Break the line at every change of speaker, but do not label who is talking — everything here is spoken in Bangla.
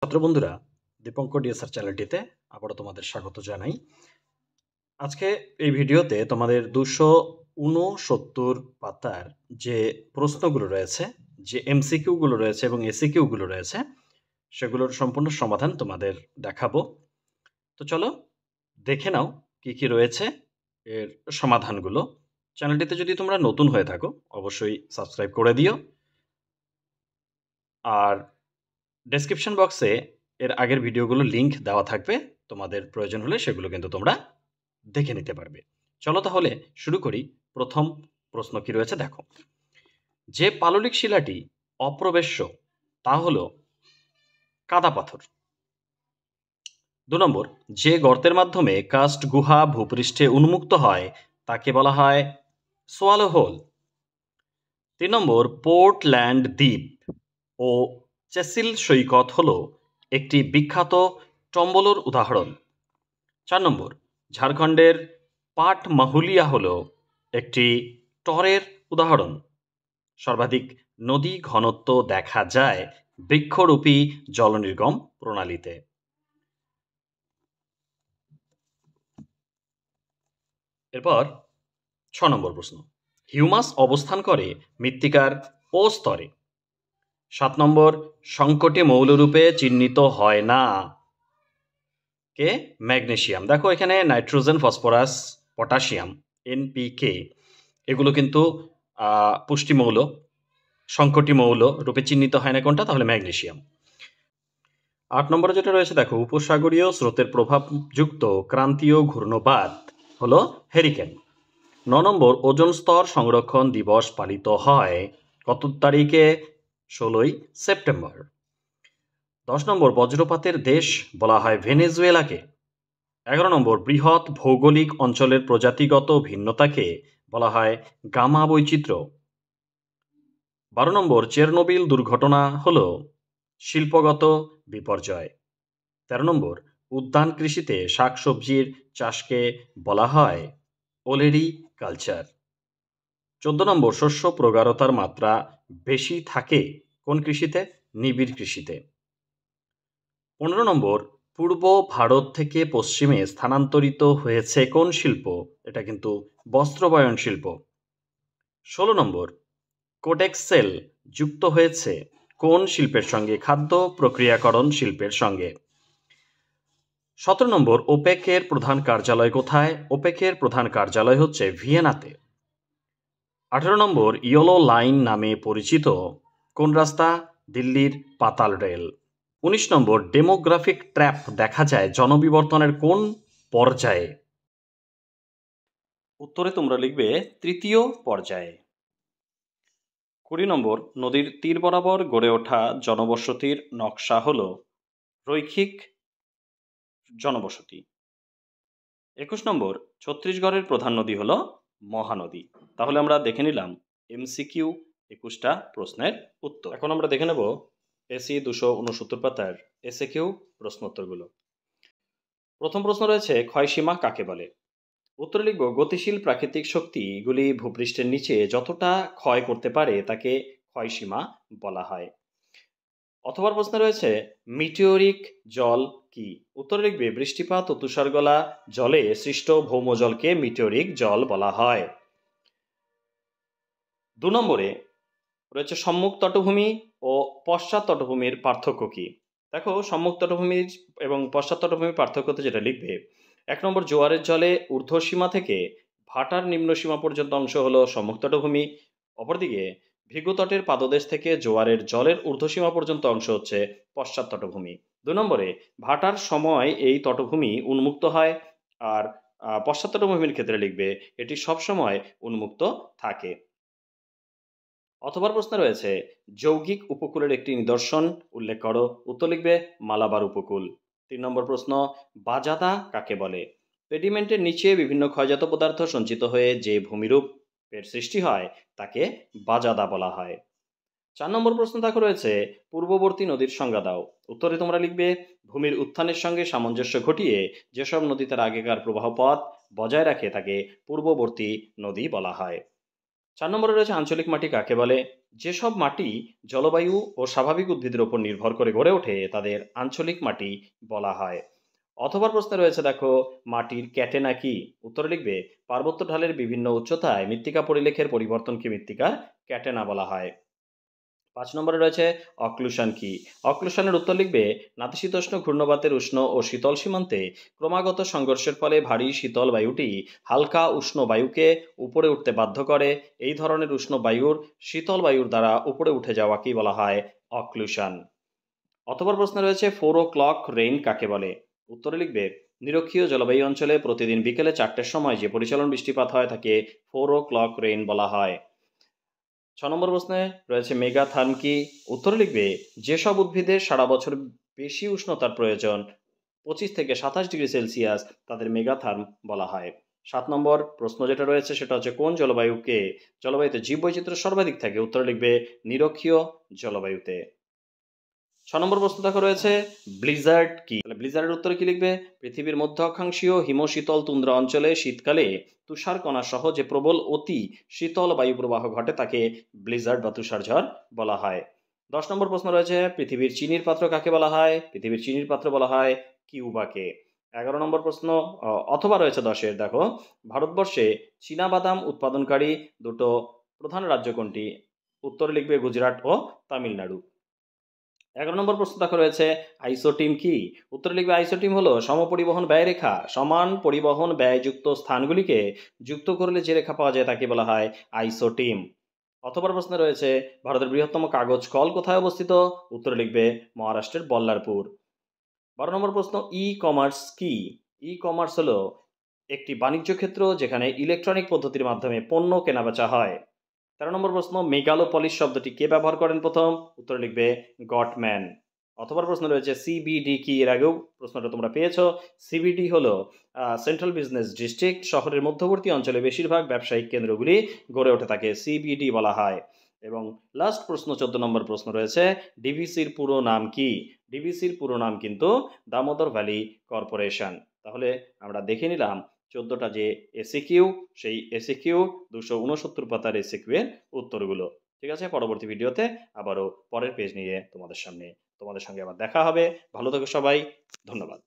ছাত্র বন্ধুরা, দীপঙ্কর ডিএসআর চ্যানেলটিতে আবারও তোমাদের স্বাগত জানাই। আজকে এই ভিডিওতে তোমাদের 269 পাতার যে প্রশ্নগুলো রয়েছে, যে এমসিকিউ গুলো রয়েছে এবং এসিকিউ গুলো রয়েছে, সেগুলোর সম্পূর্ণ সমাধান তোমাদের দেখাবো। তো চলো দেখে নাও কি কি রয়েছে এর সমাধানগুলো। চ্যানেলটিতে যদি তোমরা নতুন হয়ে থাকো অবশ্যই সাবস্ক্রাইব করে দিও। আর ডেসক্রিপশন বক্সে এর আগের ভিডিওগুলোর লিংক দেওয়া থাকবে, তোমাদের প্রয়োজন হলে সেগুলো কিন্তু তোমরা দেখে নিতে পারবে। চলো তাহলে শুরু করি। প্রথম প্রশ্ন কি রয়েছে দেখো। যে পাললিক শিলাটি অপ্রবেশ্য তা হলো কাদা পাথর। 2 নম্বর, যে গর্তের মাধ্যমে কাস্ট গুহা ভূপৃষ্ঠে উন্মুক্ত হয় তাকে বলা হয় সোয়ালো হোল। 3 নম্বর, পোর্টল্যান্ড দ্বীপ ও চেসিল সৈকত হলো একটি বিখ্যাত টম্বলোর উদাহরণ। 4 নম্বর, ঝাড়খণ্ডের পাটমাহুলিয়া হলো একটি টরের উদাহরণ। সর্বাধিক নদী ঘনত্ব দেখা যায় বৃক্ষরূপী জলনির্গম প্রণালীতে। এরপর 6 নম্বর প্রশ্ন, হিউমাস অবস্থান করে মৃত্তিকার ও স্তরে। 7 নম্বর, সংকটে মৌলরূপে চিহ্নিত হয় না কে? ম্যাগনেসিয়াম। দেখো এখানে নাইট্রোজেন, ফসফরাস, পটাশিয়াম, এনপিকে এগুলো কিন্তু পুষ্টি মৌল। সংকটি মৌল রূপে চিহ্নিত হয় না কোনটা? তাহলে ম্যাগনেসিয়াম। 8 নম্বরে যেটা রয়েছে দেখো, উপসাগরীয় স্রোতের প্রভাবযুক্ত ক্রান্তীয় ঘূর্ণবাত হলো হেরিকেন। 9 নম্বর, ওজোন স্তর সংরক্ষণ দিবস পালিত হয় কত তারিখে? 16ই সেপ্টেম্বর। 10 নম্বর, বজ্রপাতের দেশ বলা হয় ভেনেজুয়েলাকে। 11 নম্বর, বৃহৎ ভৌগোলিক অঞ্চলের প্রজাতিগত ভিন্নতাকে বলা হয় গামা বৈচিত্র্য। 12 নম্বর, চেরনোবিল দুর্ঘটনা হল শিল্পগত বিপর্যয়। 13 নম্বর, উদ্যান কৃষিতে শাকসবজির চাষকে বলা হয় ওলেরি কালচার। 14 নম্বর, শস্য প্রগাঢ়তার মাত্রা বেশি থাকে কোন কৃষিতে? নিবিড় কৃষিতে। 15 নম্বর, পূর্ব ভারত থেকে পশ্চিমে স্থানান্তরিত হয়েছে কোন শিল্প? এটা কিন্তু বস্ত্রবয়ন শিল্প। 16 নম্বর, কোডেক্সেল যুক্ত হয়েছে কোন শিল্পের সঙ্গে? খাদ্য প্রক্রিয়াকরণ শিল্পের সঙ্গে। 17 নম্বর, ওপেকের প্রধান কার্যালয় কোথায়? ওপেকের প্রধান কার্যালয় হচ্ছে ভিয়েনাতে। 18 নম্বর, ইয়েলো লাইন নামে পরিচিত কোন রাস্তা? দিল্লির পাতাল রেল। 19 নম্বর, ডেমোগ্রাফিক ট্র্যাপ দেখা যায় জনবিবর্তনের কোন পর্যায়ে? উত্তরে তোমরা লিখবে তৃতীয় পর্যায়ে। 20 নম্বর, নদীর তীর বরাবর গড়ে ওঠা জনবসতির নকশা হল রৈখিক জনবসতি। 21 নম্বর, ছত্তিশগড়ের প্রধান নদী হল মহানদী। তাহলে আমরা দেখে নিলাম এমসিকিউ 21টা প্রশ্নের উত্তর। এখন আমরা দেখে নেব এসি 269 পাতার এসএকিউ প্রশ্নোত্তরগুলো। প্রথম প্রশ্ন রয়েছে, ক্ষয়সীমা কাকে বলে? উত্তরে লিখব গতিশীল প্রাকৃতিক শক্তিগুলি ভূপৃষ্ঠের নিচে যতটা ক্ষয় করতে পারে তাকে ক্ষয়সীমা বলা হয়। অথবা প্রশ্ন রয়েছে, মিটিওরিক জল কি? উত্তরে লিখবে বৃষ্টিপাত ও তুষারগলা জলে সৃষ্ট ভৌমজলকে মিটিওরিক জল বলা হয়। 2 নম্বরে রয়েছে সম্মুখ তটভূমি ও পশ্চাৎ তটভূমির পার্থক্য কি? দেখো সম্মুখ তটভূমির এবং পশ্চাৎ তটভূমির পার্থক্যতে যেটা লিখবে, 1 নম্বর, জোয়ারের জলে ঊর্ধ্বসীমা থেকে ভাটার নিম্নসীমা পর্যন্ত অংশ হলো সম্মুখ তটভূমি। অপরদিকে ভৃগুতটের পাদদেশ থেকে জোয়ারের জলের ঊর্ধ্বসীমা পর্যন্ত অংশ হচ্ছে পশ্চাৎ তটভূমি। 2 নম্বরে, ভাটার সময় এই তটভূমি উন্মুক্ত হয়, আর পশ্চাৎ তটভূমির ক্ষেত্রে লিখবে এটি সবসময় উন্মুক্ত থাকে। অথবা প্রশ্ন রয়েছে, যৌগিক উপকূলের একটি নিদর্শন উল্লেখ করো। উত্তর লিখবে মালাবার উপকূল। 3 নম্বর প্রশ্ন, বাজাদা কাকে বলে? পেডিমেন্টের নিচে বিভিন্ন ক্ষয়জাত পদার্থ সঞ্চিত হয়ে যে ভূমিরূপের সৃষ্টি হয় তাকে বাজাদা বলা হয়। 4 নম্বর প্রশ্ন দেখো রয়েছে, পূর্ববর্তী নদীর সংজ্ঞা দাও। উত্তরে তোমরা লিখবে ভূমির উত্থানের সঙ্গে সামঞ্জস্য ঘটিয়ে যেসব নদী তার আগেকার প্রবাহ পথ বজায় রাখে তাকে পূর্ববর্তী নদী বলা হয়। 4 নম্বরে রয়েছে আঞ্চলিক মাটি কাকে বলে? যেসব মাটি জলবায়ু ও স্বাভাবিক উদ্ভিদের উপর নির্ভর করে গড়ে ওঠে তাদের আঞ্চলিক মাটি বলা হয়। অথবা প্রশ্নে রয়েছে দেখো, মাটির ক্যাটেনা কি? উত্তরে লিখবে, পার্বত্য ঢালের বিভিন্ন উচ্চতায় মৃত্তিকা পরিলেখের পরিবর্তনকে মৃত্তিকার ক্যাটেনা বলা হয়। 5 নম্বরে রয়েছে অক্লুশন কি? অক্লুশনের উত্তর লিখবে, নাতিশীতোষ্ণ ঘূর্ণবাতের উষ্ণ ও শীতল সীমান্তে ক্রমাগত সংঘর্ষের ফলে ভারী শীতল বায়ুটি হালকা উষ্ণ বায়ুকে উপরে উঠতে বাধ্য করে। এই ধরনের উষ্ণ বায়ুর শীতল বায়ুর দ্বারা উপরে উঠে যাওয়াকেই বলা হয় অক্লুশন। অথবা প্রশ্নে রয়েছে 4 o'clock রেইন কাকে বলে? উত্তরে লিখবে, নিরক্ষীয় জলবায়ু অঞ্চলে প্রতিদিন বিকেলে 4টের সময় যে পরিচালন বৃষ্টিপাত হয় তাকে 4 o'clock রেইন বলা হয়। 6 নম্বর প্রশ্নে রয়েছে মেগাথার্ম কি? উত্তরে লিখবে, যেসব উদ্ভিদের সারা বছর বেশি উষ্ণতার প্রয়োজন 25 থেকে 27 ডিগ্রি সেলসিয়াস তাদের মেগাথার্ম বলা হয়। 7 নম্বর প্রশ্ন যেটা রয়েছে সেটা হচ্ছে, কোন জলবায়ুতে জীববৈচিত্র্য সর্বাধিক থাকে? উত্তরে লিখবে, নিরক্ষীয় জলবায়ুতে। 6 নম্বর প্রশ্ন দেখো রয়েছে ব্লিজার্ড কি? তাহলে ব্লিজার্ডের উত্তরে কি লিখবে? পৃথিবীর মধ্য অক্ষাংশীয় হিমশীতল তুন্দ্রা অঞ্চলে শীতকালে তুষারকণা সহ যে প্রবল অতি শীতল বায়ু প্রবাহ ঘটে তাকে ব্লিজার্ড বা তুষারঝড় বলা হয়। 10 নম্বর প্রশ্ন রয়েছে, পৃথিবীর চিনির পাত্র কাকে বলা হয়? পৃথিবীর চিনির পাত্র বলা হয় কিউবাকে। 11 নম্বর প্রশ্ন অথবা রয়েছে 10-এর, দেখো, ভারতবর্ষে চীনাবাদাম উৎপাদনকারী দুটো প্রধান রাজ্য কোনটি? উত্তরে লিখবে, গুজরাট ও তামিলনাড়ু। 11 নম্বর প্রশ্ন দেখো রয়েছে আইসোটিম কি? উত্তরে লিখবে, আইসোটিম হলো সমপরিবহন ব্যয়রেখা। সমান পরিবহন ব্যয়যুক্ত স্থানগুলিকে যুক্ত করলে যে রেখা পাওয়া যায় তাকে বলা হয় আইসোটিম। অথবা প্রশ্নে রয়েছে, ভারতের বৃহত্তম কাগজ কল কোথায় অবস্থিত? উত্তরে লিখবে, মহারাষ্ট্রের বল্লারপুর। 12 নম্বর প্রশ্ন, ই কমার্স কি? ই কমার্স হলো একটি বাণিজ্য ক্ষেত্র যেখানে ইলেকট্রনিক পদ্ধতির মাধ্যমে পণ্য কেনাবেচা হয়। 13 নম্বর প্রশ্ন, মেগালোপলিস শব্দটি কে ব্যবহার করেন প্রথম? উত্তরে লিখবে, গটম্যান। অথবা প্রশ্ন রয়েছে সিবিডি কি? এর আগেও প্রশ্নটা তোমরা পেয়েছো। সিবিডি হলো সেন্ট্রাল বিজনেস ডিস্ট্রিক্ট। শহরের মধ্যবর্তী অঞ্চলে বেশিরভাগ ব্যবসায়িক কেন্দ্রগুলি গড়ে ওঠে তাকে সিবিডি বলা হয়। এবং লাস্ট প্রশ্ন 14 নম্বর প্রশ্ন রয়েছে, ডিভিসির পুরো নাম কি? ডিভিসির পুরো নাম কিন্তু দামোদর ভ্যালি কর্পোরেশন। তাহলে আমরা দেখে নিলাম 14টা যে এসিকিউ, সেই এসিকিউ 269 পাতার এসিকিউ এর উত্তরগুলো। ঠিক আছে, পরবর্তী ভিডিওতে আবারও পরের পেজ নিয়ে তোমাদের সঙ্গে আবার দেখা হবে। ভালো থেকো সবাই। ধন্যবাদ।